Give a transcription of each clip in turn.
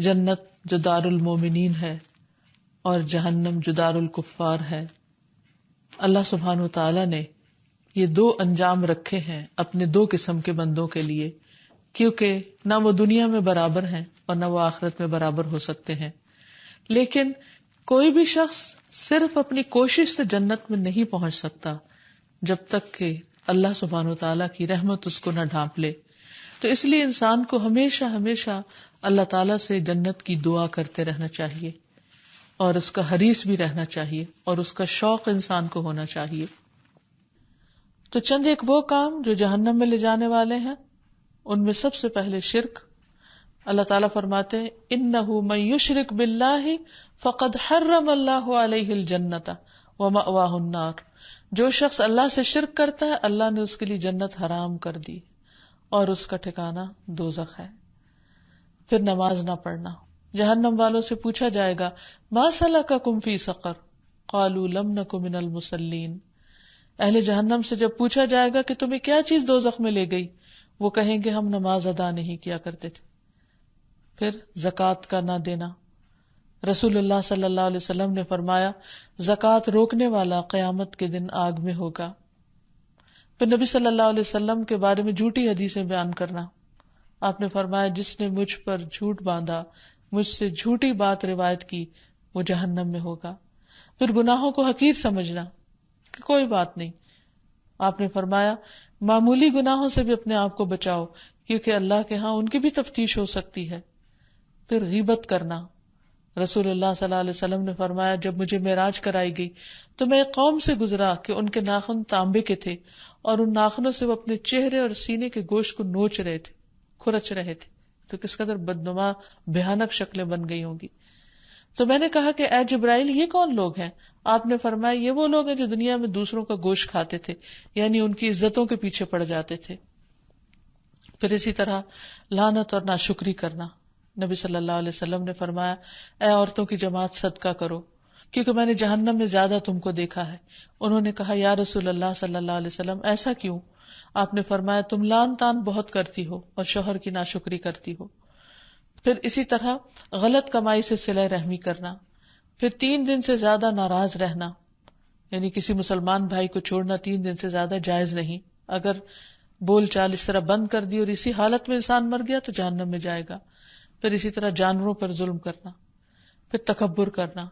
جنت جو دار المومنین ہے اور جہنم جو دار الکفار ہے. اللہ سبحانہ وتعالی نے یہ دو انجام رکھے ہیں اپنے دو قسم کے بندوں کے لیے، کیونکہ نہ وہ دنیا میں برابر ہیں اور نہ وہ آخرت میں برابر ہو سکتے ہیں. لیکن کوئی بھی شخص صرف اپنی کوشش سے جنت میں نہیں پہنچ سکتا جب تک کہ اللہ سبحانہ وتعالی کی رحمت اس کو نہ ڈھانپ لے. تو اس لیے انسان کو ہمیشہ ہمیشہ اللہ تعالیٰ سے جنت کی دعا کرتے رہنا چاہیے اور اس کا حریص بھی رہنا چاہیے اور اس کا شوق انسان کو ہونا چاہیے. تو چند ایک وہ کام جو جہنم میں لے جانے والے ہیں، ان میں سب سے پہلے شرک. اللہ تعالیٰ فرماتے ہیں اِنَّهُ مَن يُشْرِكْ بِاللَّهِ فَقَدْ حَرَّمَ اللَّهُ عَلَيْهِ الْجَنَّةَ وَمَأْوَاهُ النَّارُ. جو شخص اللہ سے شرک کرتا ہے اللہ نے اس کے لیے جنت حرام کر دی اور اس کا ٹھکانہ دوزخ ہے. پھر نماز نہ پڑھنا. جہنم والوں سے پوچھا جائے گا ما سلککم فی سقر قالوا لم نک من المصلین. اہل جہنم سے جب پوچھا جائے گا کہ تمہیں کیا چیز دوزخ میں لے گئی، وہ کہیں گے ہم نماز ادا نہیں کیا کرتے تھے. پھر زکوٰۃ کا نہ دینا. رسول اللہ صلی اللہ علیہ وسلم نے فرمایا زکوٰۃ روکنے والا قیامت کے دن آگ میں ہوگا. پھر نبی صلی اللہ علیہ وسلم کے بارے میں جھوٹی حدیثیں بیان کرنا. آپ نے فرمایا جس نے مجھ پر جھوٹ باندھا، مجھ سے جھوٹی بات روایت کی، وہ جہنم میں ہوگا. پھر گناہوں کو حقیر سمجھنا کہ کوئی بات نہیں. آپ نے فرمایا معمولی گناہوں سے بھی اپنے آپ کو بچاؤ کیونکہ اللہ کے ہاں ان کی بھی تفتیش ہو سکتی ہے. پھر غیبت کرنا. رسول اللہ صلی اللہ علیہ وسلم نے فرمایا جب مجھے معراج کرائی گئی تو میں ایک قوم سے گزرا کہ ان کے ناخن تانبے کے تھے اور ان ناخنوں سے وہ اپنے چہرے اور سینے کے گوشت کو نوچ رہے تھے، کھرچ رہے تھے. تو کس قدر بدنما بھیانک شکلیں بن گئی ہوں گی. تو میں نے کہا کہ اے جبرائیل یہ کون لوگ ہیں؟ آپ نے فرمایا یہ وہ لوگ ہیں جو دنیا میں دوسروں کا گوشت کھاتے تھے، یعنی ان کی عزتوں کے پیچھے پڑ جاتے تھے. پھر اسی طرح لعنت اور ناشکری کرنا. نبی صلی اللہ علیہ وسلم نے فرمایا اے عورتوں کی جماعت صدقہ کرو کیونکہ میں نے جہنم میں زیادہ تم کو دیکھا ہے. انہوں نے کہا یا رسول اللہ صلی اللہ علیہ وسلم ایسا کیوں؟ آپ نے فرمایا تم لعن طعن بہت کرتی ہو اور شوہر کی ناشکری کرتی ہو. پھر اسی طرح غلط کمائی سے صلہ رحمی کرنا. پھر 3 دن سے زیادہ ناراض رہنا، یعنی کسی مسلمان بھائی کو چھوڑنا 3 دن سے زیادہ جائز نہیں. اگر بول چال اس طرح بند کر دی اور اسی حالت میں انسان مر گیا تو جہنم میں جائے گا. پھر اسی طرح جانوروں پر ظلم کرنا. پھر تکبر کرنا،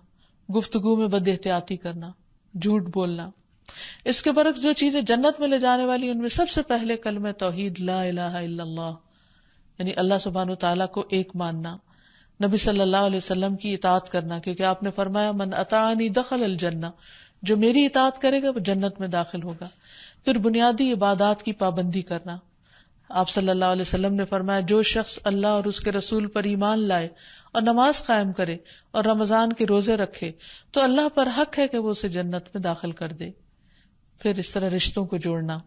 گفتگو میں بد احتیاطی کرنا، جھوٹ بولنا. اس کے برعکس جو چیزیں جنت میں لے جانے والی ان میں سب سے پہلے کلمہ توحید لا الہ الا اللہ، یعنی اللہ سبحانہ وتعالیٰ کو ایک ماننا. نبی صلی اللہ علیہ وسلم کی اطاعت کرنا کیونکہ آپ نے فرمایا من اطاعنی دخل الجنہ، جو میری اطاعت کرے گا وہ جنت میں داخل ہوگا. پھر بنیادی عبادات کی پابندی کرنا. آپ صلی اللہ علیہ وسلم نے فرمایا جو شخص اللہ اور اس کے رسول پر ایمان لائے اور نماز قائم کرے اور رمضان کے روزے رکھے تو اللہ پر حق ہے کہ وہ اسے جنت میں داخل کر دے. پھر اس طرح رشتوں کو جوڑنا.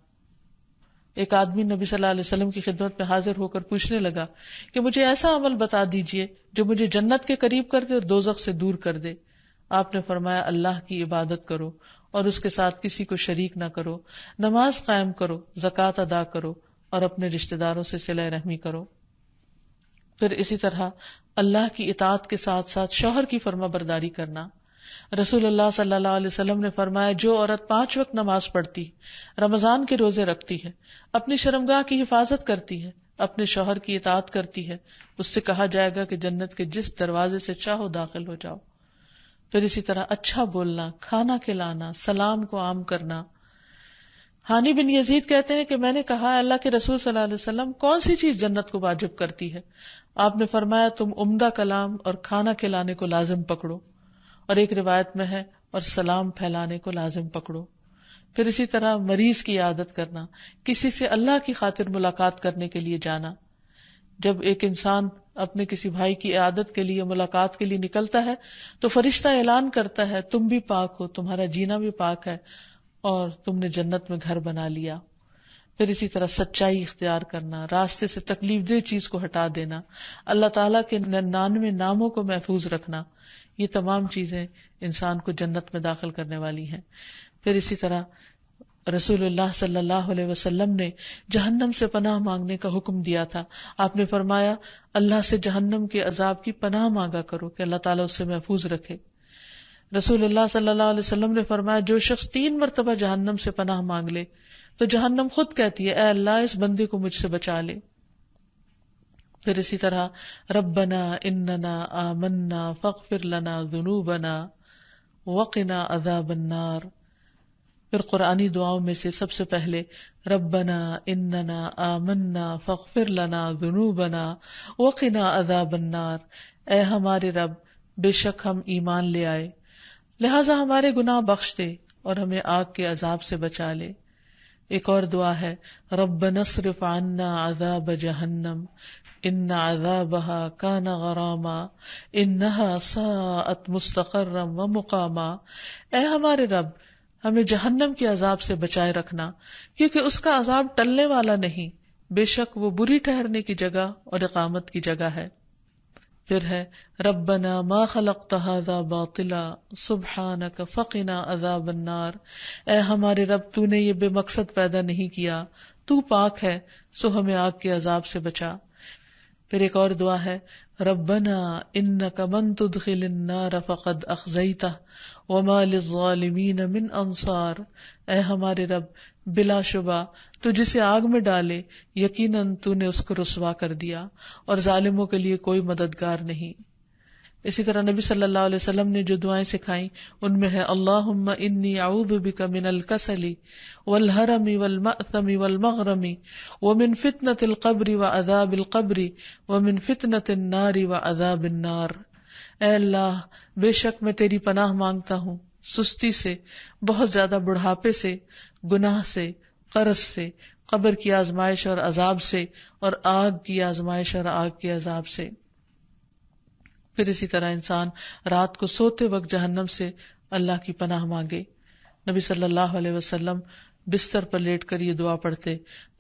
ایک آدمی نبی صلی اللہ علیہ وسلم کی خدمت میں حاضر ہو کر پوچھنے لگا کہ مجھے ایسا عمل بتا دیجئے جو مجھے جنت کے قریب کر دے اور دوزخ سے دور کر دے. آپ نے فرمایا اللہ کی عبادت کرو اور اس کے ساتھ کسی کو شریک نہ کرو، نماز قائم کرو، زکوٰۃ ادا کرو اور اپنے رشتہ داروں سے صلہ رحمی کرو. پھر اسی طرح اللہ کی اطاعت کے ساتھ ساتھ شوہر کی فرما برداری کرنا. رسول اللہ صلی اللہ علیہ وسلم نے فرمایا جو عورت 5 وقت نماز پڑھتی، رمضان کے روزے رکھتی ہے، اپنی شرمگاہ کی حفاظت کرتی ہے، اپنے شوہر کی اطاعت کرتی ہے، اس سے کہا جائے گا کہ جنت کے جس دروازے سے چاہو داخل ہو جاؤ. پھر اسی طرح اچھا بولنا، کھانا کھلانا، سلام کو عام کرنا. ہانی بن یزید کہتے ہیں کہ میں نے کہا اللہ کے رسول صلی اللہ علیہ وسلم کون سی چیز جنت کو واجب کرتی ہے؟ آپ نے فرمایا تم عمدہ کلام اور کھانا کھلانے کو لازم پکڑو، اور ایک روایت میں ہے اور سلام پھیلانے کو لازم پکڑو. پھر اسی طرح مریض کی عیادت کرنا، کسی سے اللہ کی خاطر ملاقات کرنے کے لیے جانا. جب ایک انسان اپنے کسی بھائی کی عیادت کے لیے ملاقات کے لیے نکلتا ہے تو فرشتہ اعلان کرتا ہے تم بھی پاک ہو، تمہارا جینا بھی پاک ہے اور تم نے جنت میں گھر بنا لیا. پھر اسی طرح سچائی اختیار کرنا، راستے سے تکلیف دہ چیز کو ہٹا دینا، اللہ تعالیٰ کے 99 ناموں کو محفوظ رکھنا، یہ تمام چیزیں انسان کو جنت میں داخل کرنے والی ہیں. پھر اسی طرح رسول اللہ صلی اللہ علیہ وسلم نے جہنم سے پناہ مانگنے کا حکم دیا تھا. آپ نے فرمایا اللہ سے جہنم کے عذاب کی پناہ مانگا کرو کہ اللہ تعالیٰ اس سے محفوظ رکھے. رسول اللہ صلی اللہ علیہ وسلم نے فرمایا جو شخص 3 مرتبہ جہنم سے پناہ مانگ لے تو جہنم خود کہتی ہے اے اللہ اس بندے کو مجھ سے بچا لے. پھر اسی طرح ربنا اننا آمنا فاغفر لنا ذنوبنا وقنا عذاب النار. پھر قرآنی دعاؤں میں سے سب سے پہلے ربنا اننا آمنا فاغفر لنا ذنوبنا وقنا عذاب النار. اے ہمارے رب بے شک ہم ایمان لے آئے لہذا ہمارے گناہ بخش دے اور ہمیں آگ کے عذاب سے بچا لے. ایک اور دعا ہے ربنا اصرف عنا عذاب جہنم ان عذابها کان غراما انها ساءت مستقرا ومقاما. اے ہمارے رب ہمیں جہنم کے عذاب سے بچائے رکھنا کیونکہ اس کا عذاب ٹلنے والا نہیں، بے شک وہ بری ٹھہرنے کی جگہ اور اقامت کی جگہ ہے. پھر ہے ربنا ما خلقت هذا باطلا سبحانک فقنا عذاب النار. اے ہمارے رب تو نے یہ بے مقصد پیدا نہیں کیا، تو پاک ہے سو ہمیں آگ کے عذاب سے بچا. پھر ایک اور دعا ہے ربنا انک من تدخل النار فقد اخزیتہ وما للظالمین من انصار. اے ہمارے رب بلا شبہ تو جسے آگ میں ڈالے یقیناً تو نے اس کو رسوا کر دیا اور ظالموں کے لیے کوئی مددگار نہیں. اسی طرح نبی صلی اللہ علیہ وسلم نے جو دعائیں سکھائیں ان میں ہے اللہم انی اعوذ بک من الکسل والہرم والمأثم والمغرم ومن فتنة القبر وعذاب القبر ومن فتنة النار وعذاب النار. اے اللہ بے شک میں تیری پناہ مانگتا ہوں سستی سے، بہت زیادہ بڑھاپے سے، گناہ سے، قرض سے، قبر کی آزمائش اور عذاب سے، اور آگ کی آزمائش اور آگ کے عذاب سے. پھر اسی طرح انسان رات کو سوتے وقت جہنم سے اللہ کی پناہ مانگے. نبی صلی اللہ علیہ وسلم بستر پر لیٹ کر یہ دعا پڑھتے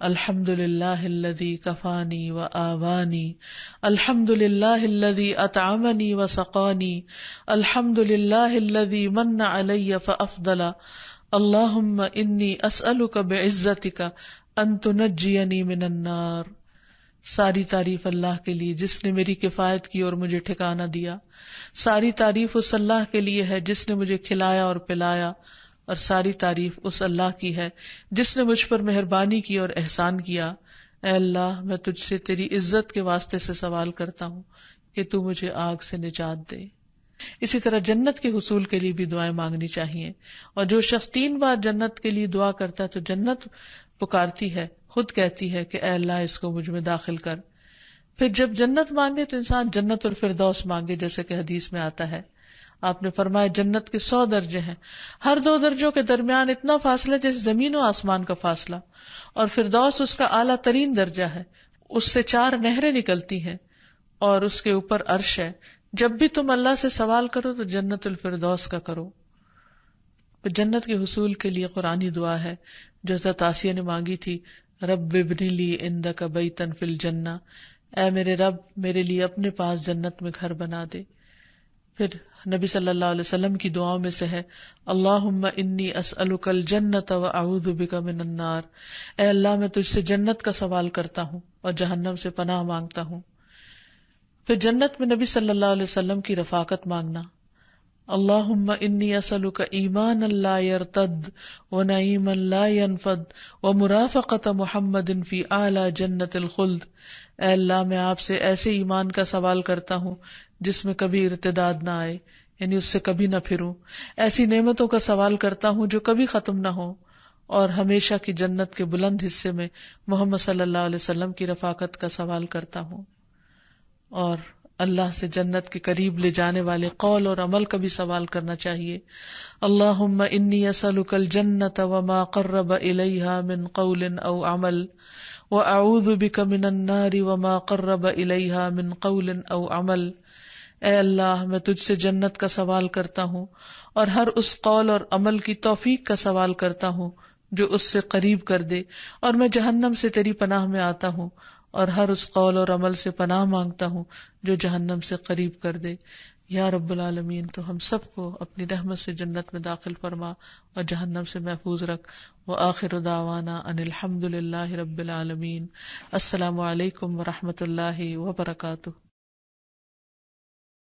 الحمد للہ الذی کفانی و آوانی الحمد للہ الذی اطعمنی و سقانی الحمد للہ الذی من علی فافضل اللہم انی اسألک بعزتک ان تنجینی من النار. ساری تعریف اللہ کے لیے جس نے میری کفایت کی اور مجھے ٹھکانہ دیا. ساری تعریف اس اللہ کے لیے ہے جس نے مجھے کھلایا اور پلایا، اور ساری تعریف اس اللہ کی ہے جس نے مجھ پر مہربانی کی اور احسان کیا. اے اللہ میں تجھ سے تیری عزت کے واسطے سے سوال کرتا ہوں کہ تو مجھے آگ سے نجات دے. اسی طرح جنت کے حصول کے لیے بھی دعائیں مانگنی چاہیے، اور جو شخص 3 بار جنت کے لیے دعا کرتا ہے تو جنت پکارتی ہے، خود کہتی ہے کہ اے اللہ اس کو مجھ میں داخل کر. پھر جب جنت مانگے تو انسان جنت الفردوس مانگے، جیسے کہ حدیث میں آتا ہے. آپ نے فرمایا جنت کے 100 درجے ہیں، ہر 2 درجوں کے درمیان اتنا فاصلہ جیسے زمین و آسمان کا فاصلہ، اور فردوس اس کا اعلیٰ ترین درجہ ہے. اس سے 4 نہریں نکلتی ہیں اور اس کے اوپر عرش ہے. جب بھی تم اللہ سے سوال کرو تو جنت الفردوس کا کرو. جنت کے حصول کے لیے قرآنی دعا ہے جو حضرت آسیہ نے مانگی تھی رب ابن لی عندک بیتا فی الجنہ. اے میرے رب میرے لیے اپنے پاس جنت میں گھر بنا دے. پھر نبی صلی اللہ علیہ وسلم کی دعاؤں میں سے ہے اللہم انی اسألک الجنۃ واعوذ بک من النار. اے اللہ میں تجھ سے جنت کا سوال کرتا ہوں اور جہنم سے پناہ مانگتا ہوں. پھر جنت میں نبی صلی اللہ علیہ وسلم کی رفاقت مانگنا اللہم انی اسألک ایمانا لا یرتد ونعیما لا ینفد ومرافقۃ محمد فی اعلی جنت الخلد. اے اللہ میں آپ سے ایسے ایمان کا سوال کرتا ہوں جس میں کبھی ارتداد نہ آئے، یعنی اس سے کبھی نہ پھروں. ایسی نعمتوں کا سوال کرتا ہوں جو کبھی ختم نہ ہو، اور ہمیشہ کی جنت کے بلند حصے میں محمد صلی اللہ علیہ وسلم کی رفاقت کا سوال کرتا ہوں. اور اللہ سے جنت کے قریب لے جانے والے قول اور عمل کا بھی سوال کرنا چاہیے. اللہم انی اسألک الجنۃ وما قرب الیہا من قول او عمل واعوذ بک من النار وما قرب الیہا من قول او عمل. اے اللہ میں تجھ سے جنت کا سوال کرتا ہوں اور ہر اس قول اور عمل کی توفیق کا سوال کرتا ہوں جو اس سے قریب کر دے، اور میں جہنم سے تیری پناہ میں آتا ہوں اور ہر اس قول اور عمل سے پناہ مانگتا ہوں جو جہنم سے قریب کر دے. یا رب العالمین تو ہم سب کو اپنی رحمت سے جنت میں داخل فرما اور جہنم سے محفوظ رکھ. وآخر دعوانا ان الحمد للہ رب العالمین. السلام علیکم ورحمۃ اللہ وبرکاتہ.